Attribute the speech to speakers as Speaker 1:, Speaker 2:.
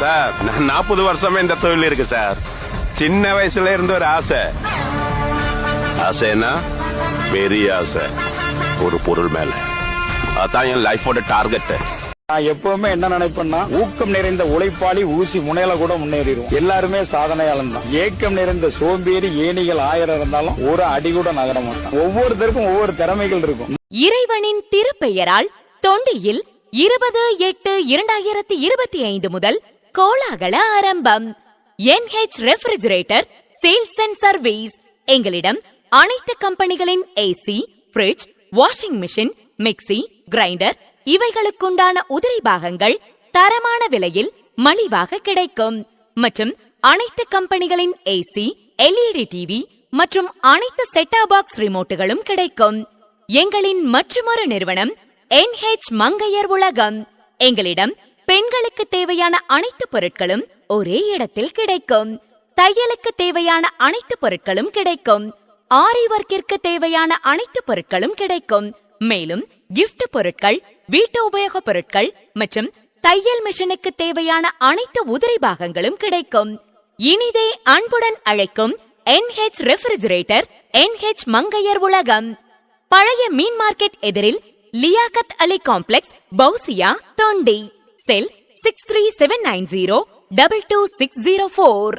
Speaker 1: Sir 40 வருஷமா இந்த தொழில் இருக்கு சார். சின்ன வயசுல இருந்து ஒரு ஆசைன்னா பெரிய ஆசை ஒரு பொருள் மேல. அதான் என் லைஃபோட டார்கெட்.
Speaker 2: நான் எப்பவுமே என்ன நினைப்பேன்னா, ஊக்கம் நிறைந்த உழைப்பாளி ஊசி முனையில கூட முன்னேறிடும். எல்லாருமே சாதனையாளன் தான். ஏக்கம் நிறைந்த சோம்பேறி ஏணிகள் 1000 இருந்தாலும் ஒரு அடி கூட நகர மாட்டான். ஒவ்வொருத்தருக்கும் ஒவ்வொரு திறமைகள் இருக்கும்.
Speaker 3: இறைவனின் திருப்பெயரால் தொண்டியில் 20/8/2025 முதல் கோலாகல ஆரம்பம். NH refrigerator sales and service. எங்களிடம் அனைத்து கம்பெனிகளின் AC, fridge, washing machine, mixie, grinder இவைகளுக்குண்டான உதிரி பாகங்கள் தரமான விலையில் மலிவாக கிடைக்கும். மற்றும் அனைத்து கம்பெனிகளின் ஏசி, LED டிவி மற்றும் அனைத்து செட்டாப் பாக்ஸ் ரிமோட்டுகளும் கிடைக்கும். எங்களின் மற்றுமொரு நிறுவனம் NH மங்கையர் உலகம். எங்களிடம் பெண்களுக்கு தேவையான அனைத்து பொருட்களும் ஒரே இடத்தில் கிடைக்கும். தையலுக்கு தேவையான அனைத்து பொருட்களும் கிடைக்கும். ஆரி ஒர்க்கிற்கு தேவையான அனைத்து பொருட்களும் கிடைக்கும். மேலும் கிஃப்ட் பொருட்கள், வீட்டு உபயோக பொருட்கள் மற்றும் தையல் மிஷினுக்கு தேவையான அனைத்து உதிரி பாகங்களும் கிடைக்கும். இனிதே அன்புடன் அழைக்கும் NH ரெஃப்ரிஜரேட்டர், NH மங்கையர் உலகம். பழைய மீன் மார்க்கெட் எதிரில் லியாகத் அலி காம்ப்ளெக்ஸ், பௌசியா, தொண்டி. செல் 6379022604.